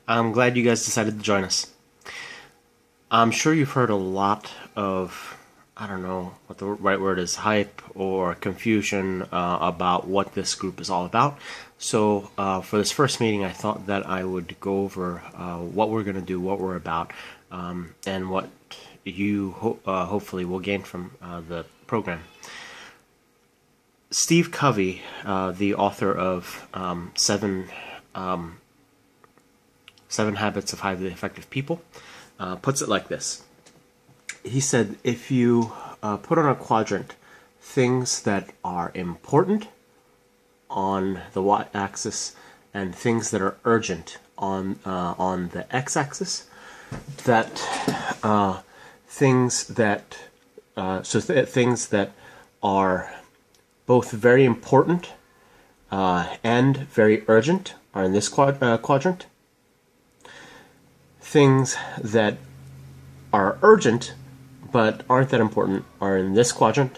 I'm glad you guys decided to join us. I'm sure you've heard a lot of, I don't know what the right word is, hype or confusion about what this group is all about. So for this first meeting, I thought that I would go over what we're going to do, what we're about, and what you hopefully will gain from the program. Steve Covey, the author of Seven Habits of Highly Effective People, puts it like this. He said, if you put on a quadrant things that are important on the y-axis and things that are urgent on the x-axis, that things that things that are both very important and very urgent are in this quadrant. Things that are urgent but aren't that important are in this quadrant.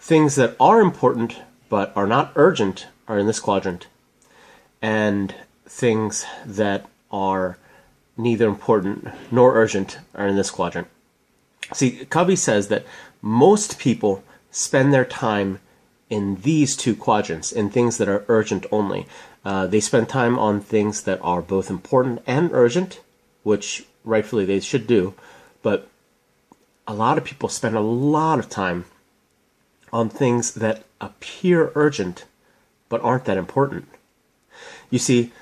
Things that are important but are not urgent are in this quadrant. And things that are neither important nor urgent are in this quadrant. See, Covey says that most people spend their time in these two quadrants, in things that are urgent only. They spend time on things that are both important and urgent, which rightfully they should do, but a lot of people spend a lot of time on things that appear urgent but aren't that important. You see,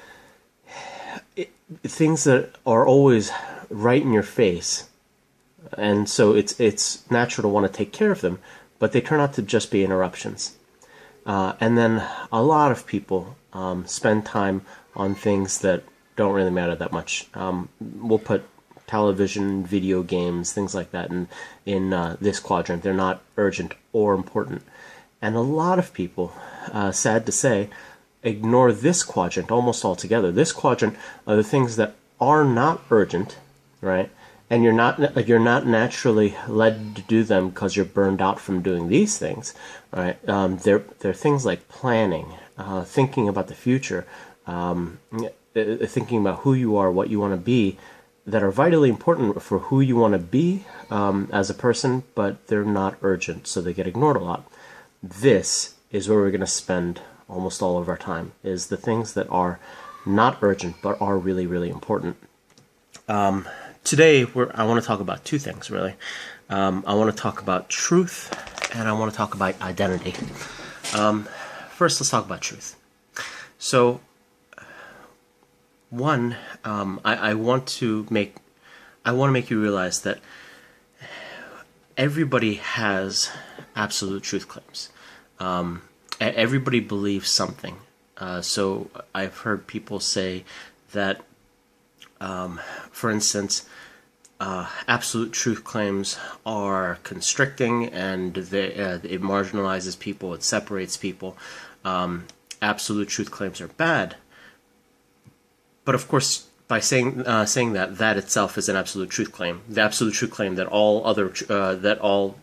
things that are always right in your face, and so it's natural to want to take care of them, but they turn out to just be interruptions. And then a lot of people spend time on things that don't really matter that much. We'll put television, video games, things like that in this quadrant. They're not urgent or important. And a lot of people, sad to say, ignore this quadrant almost altogether. This quadrant are the things that are not urgent, right? And you're not naturally led to do them because you're burned out from doing these things, right? They're things like planning, thinking about the future, thinking about who you are, what you want to be, that are vitally important for who you want to be as a person, but they're not urgent, so they get ignored a lot. This is where we're going to spend almost all of our time, is the things that are not urgent but are really, really important. Today, I want to talk about two things, really. I want to talk about truth, and I want to talk about identity. First, let's talk about truth. So, one, I want to make you realize that everybody has absolute truth claims. Everybody believes something. So I've heard people say that, for instance, absolute truth claims are constricting and it marginalizes people, it separates people. Absolute truth claims are bad. But of course, by saying that itself is an absolute truth claim, the absolute truth claim that all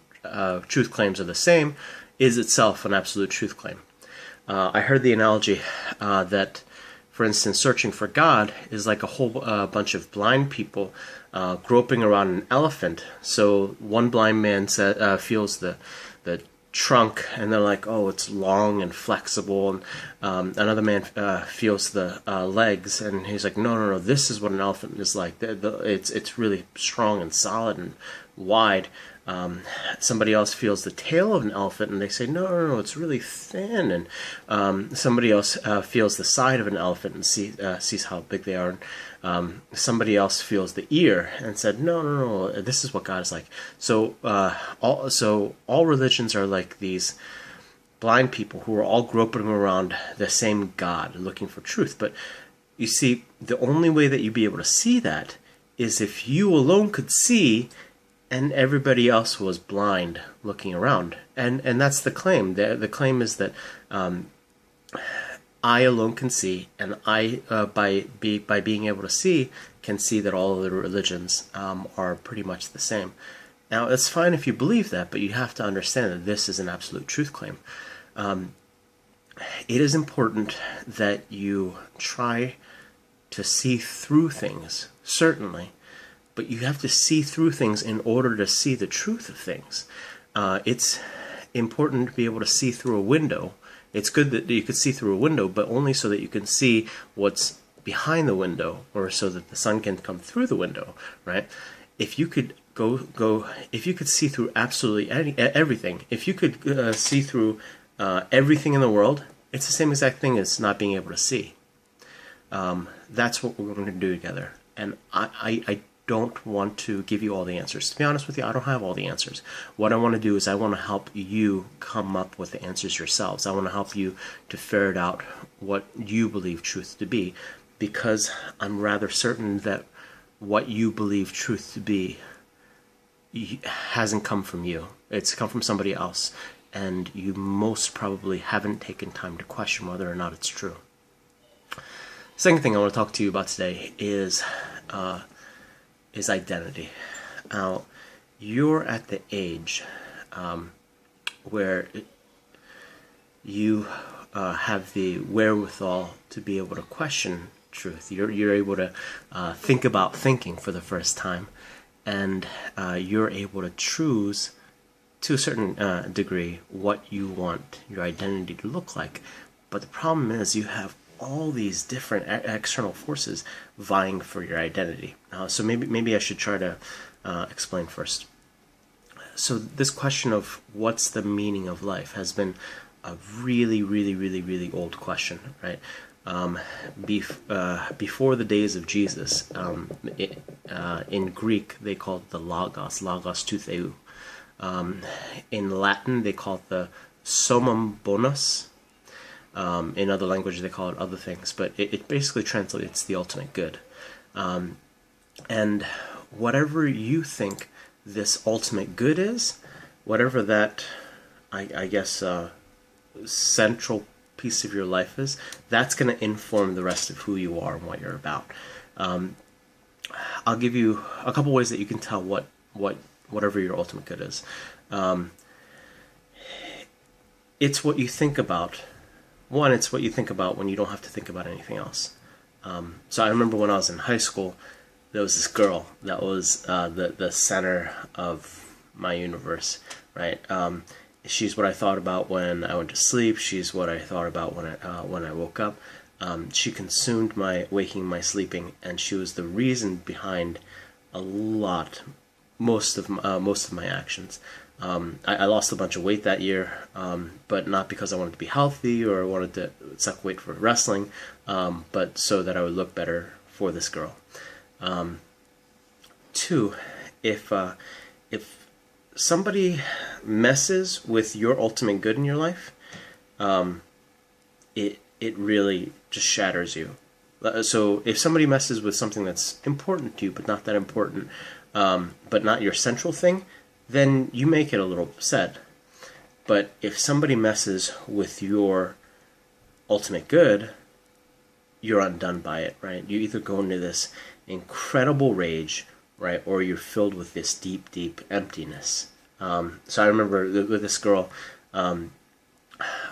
truth claims are the same is itself an absolute truth claim. I heard the analogy that, for instance, searching for God is like a whole bunch of blind people groping around an elephant. So one blind man feels the trunk, and they're like, oh, it's long and flexible, and another man feels the legs, and he's like, no, this is what an elephant is like. It's really strong and solid and wide. Somebody else feels the tail of an elephant, and they say, no, it's really thin. And somebody else feels the side of an elephant and sees how big they are. Somebody else feels the ear and said, no, this is what God is like. So all religions are like these blind people who are all groping around the same God, looking for truth. But you see, the only way that you'd be able to see that is if you alone could see and everybody else was blind looking around. And that's the claim. The claim is that I alone can see, and I, by being able to see, can see that all of the religions are pretty much the same. Now, it's fine if you believe that, but you have to understand that this is an absolute truth claim. It is important that you try to see through things, certainly, but you have to see through things in order to see the truth of things. It's important to be able to see through a window. It's good that you could see through a window, but only so that you can see what's behind the window, or so that the sun can come through the window, right? If you could if you could see through absolutely everything, if you could see through everything in the world, it's the same exact thing as not being able to see. That's what we're going to do together. And I don't want to give you all the answers. To be honest with you, I don't have all the answers. What I want to do is I want to help you come up with the answers yourselves. I want to help you to ferret out what you believe truth to be, because I'm rather certain that what you believe truth to be hasn't come from you. It's come from somebody else, and you most probably haven't taken time to question whether or not it's true. Second thing I want to talk to you about today is identity. Now, you're at the age where you have the wherewithal to be able to question truth. You're able to think about thinking for the first time, and you're able to choose, to a certain degree, what you want your identity to look like. But the problem is you have all these different external forces vying for your identity. So maybe I should try to explain first. So this question of what's the meaning of life has been a really old question, right? Before the days of Jesus, in Greek they called it the logos tou theou. In Latin they call it the summum bonus. In other languages they call it other things, but it basically translates the ultimate good. And whatever you think this ultimate good is, whatever that, I guess, central piece of your life is, that's going to inform the rest of who you are and what you're about. I'll give you a couple ways that you can tell whatever your ultimate good is. It's what you think about. One, it's what you think about when you don't have to think about anything else. So I remember when I was in high school, there was this girl that was the center of my universe, right? She's what I thought about when I went to sleep. She's what I thought about when I woke up. She consumed my waking, my sleeping, and she was the reason behind most of my actions. I lost a bunch of weight that year, but not because I wanted to be healthy or wanted to suck weight for wrestling, but so that I would look better for this girl. Two, if somebody messes with your ultimate good in your life, it really just shatters you. So if somebody messes with something that's important to you, but not that important, but not your central thing, then you make it a little upset. But if somebody messes with your ultimate good, you're undone by it, right? You either go into this incredible rage, right, or you're filled with this deep emptiness. So I remember with this girl, I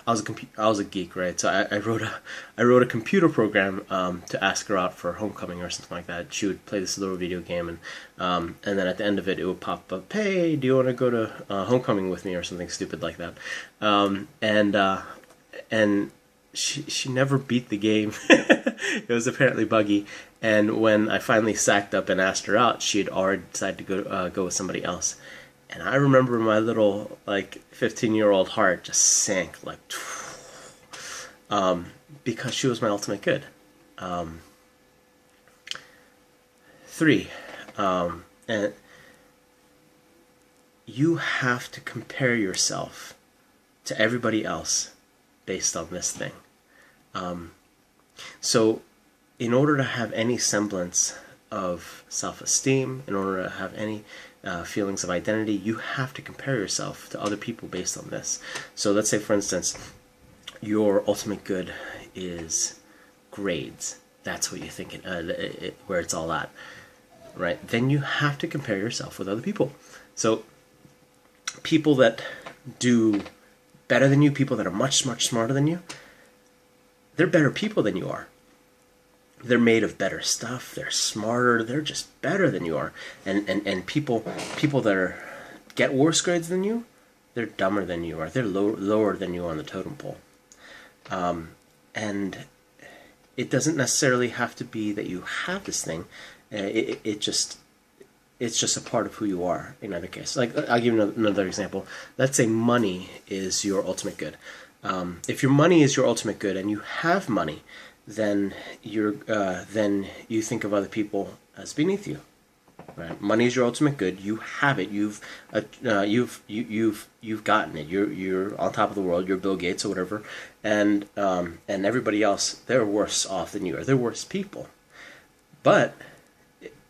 was a geek, right? So I wrote a computer program to ask her out for homecoming or something like that. She would play this little video game, and then at the end of it, it would pop up, "Hey, do you want to go to homecoming with me?" or something stupid like that. And she never beat the game. It was apparently buggy. And when I finally sacked up and asked her out, she had already decided to go with somebody else. And I remember my little 15-year-old heart just sank because she was my ultimate good. Three, and you have to compare yourself to everybody else based on this thing. So in order to have any semblance of self-esteem, in order to have any feelings of identity, you have to compare yourself to other people based on this. So let's say, for instance, your ultimate good is grades. That's what you think where it's all at, right? Then you have to compare yourself with other people. So people that do better than you, people that are much smarter than you, they're better people than you are. they're made of better stuff. They're smarter. They're just better than you are. And people that get worse grades than you, they're dumber than you are. They're lower than you on the totem pole. And it doesn't necessarily have to be that you have this thing. It's just a part of who you are. In either case, like I'll give you another example. Let's say money is your ultimate good. If your money is your ultimate good and you have money, then you think of other people as beneath you. Right? Money is your ultimate good. You have it. You've gotten it. You're on top of the world. You're Bill Gates or whatever, and everybody else, they're worse off than you are. They're worse people. But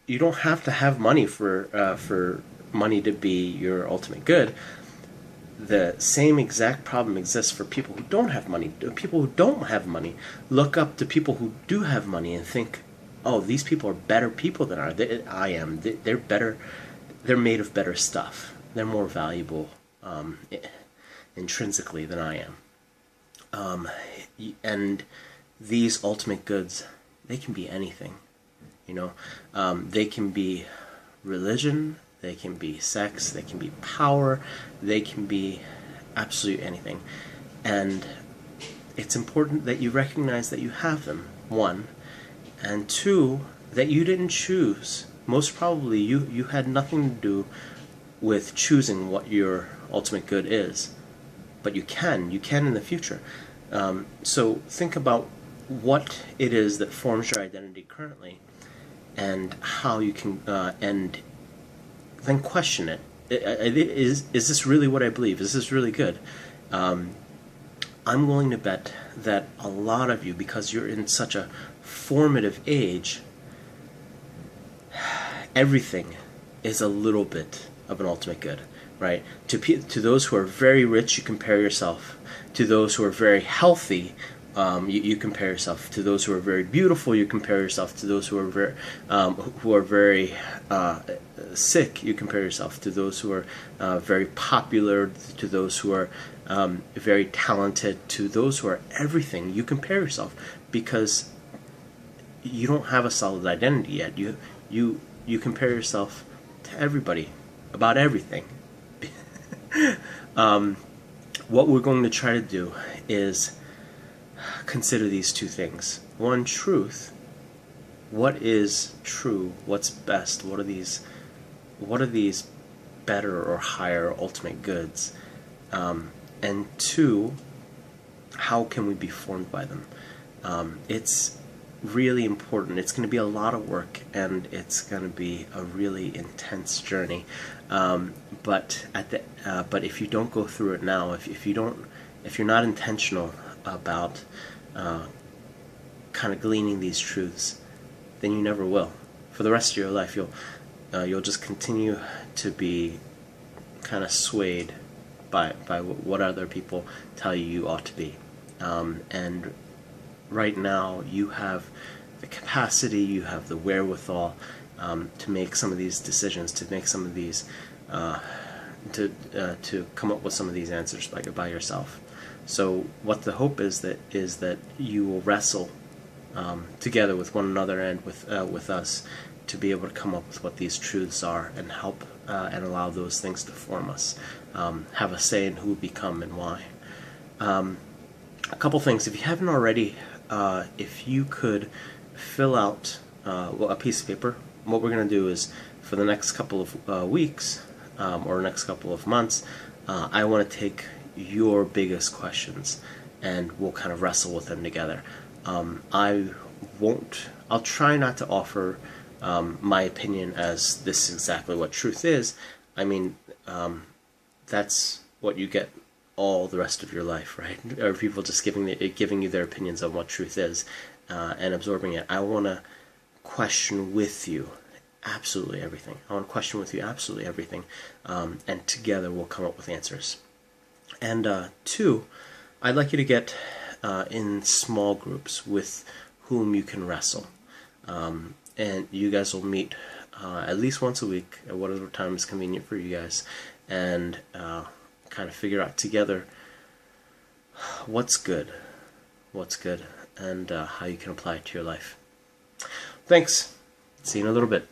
you don't have to have money for money to be your ultimate good. The same exact problem exists for people who don't have money. People who don't have money look up to people who do have money and think, oh, these people are better people than I am. They're better. They're made of better stuff. They're more valuable intrinsically than I am. And these ultimate goods, they can be anything. They can be religion. They can be sex, they can be power, they can be absolutely anything. And it's important that you recognize that you have them, one. And two, that you didn't choose. Most probably you had nothing to do with choosing what your ultimate good is. But you can in the future. So think about what it is that forms your identity currently and how you can, and then question it. Is this really what I believe? Is this really good? I'm willing to bet that a lot of you, because you're in such a formative age, everything is a little bit of an ultimate good, right? To those who are very rich, you compare yourself. To those who are very healthy, you compare yourself. To those who are very beautiful, you compare yourself. To those who are very sick, you compare yourself. To those who are very popular, to those who are very talented, to those who are everything, you compare yourself, because you don't have a solid identity yet. You compare yourself to everybody about everything. What we're going to try to do is consider these two things. One, truth. What is true? What's best? What are these better or higher ultimate goods? And two, how can we be formed by them? It's really important. It's going to be a lot of work, and it's going to be a really intense journey. But if you don't go through it now, if you're not intentional about kind of gleaning these truths, then you never will. For the rest of your life, you'll just continue to be kind of swayed by what other people tell you ought to be. And right now, you have the capacity, you have the wherewithal to make some of these decisions, to make some of these, to come up with some of these answers by yourself. So what the hope is that you will wrestle together with one another and with us to be able to come up with what these truths are and help and allow those things to form us. Have a say in who we become and why. A couple things. If you haven't already, if you could fill out a piece of paper. What we're going to do is, for the next couple of weeks or next couple of months, I want to take your biggest questions and we'll kind of wrestle with them together. I'll try not to offer my opinion as this is exactly what truth is. I mean, that's what you get all the rest of your life, right? Or people just giving you their opinions on what truth is and absorbing it. I want to question with you absolutely everything. I want to question with you absolutely everything, and together we'll come up with answers. And two, I'd like you to get in small groups with whom you can wrestle. And you guys will meet at least once a week at whatever time is convenient for you guys, and kind of figure out together what's good, and how you can apply it to your life. Thanks. See you in a little bit.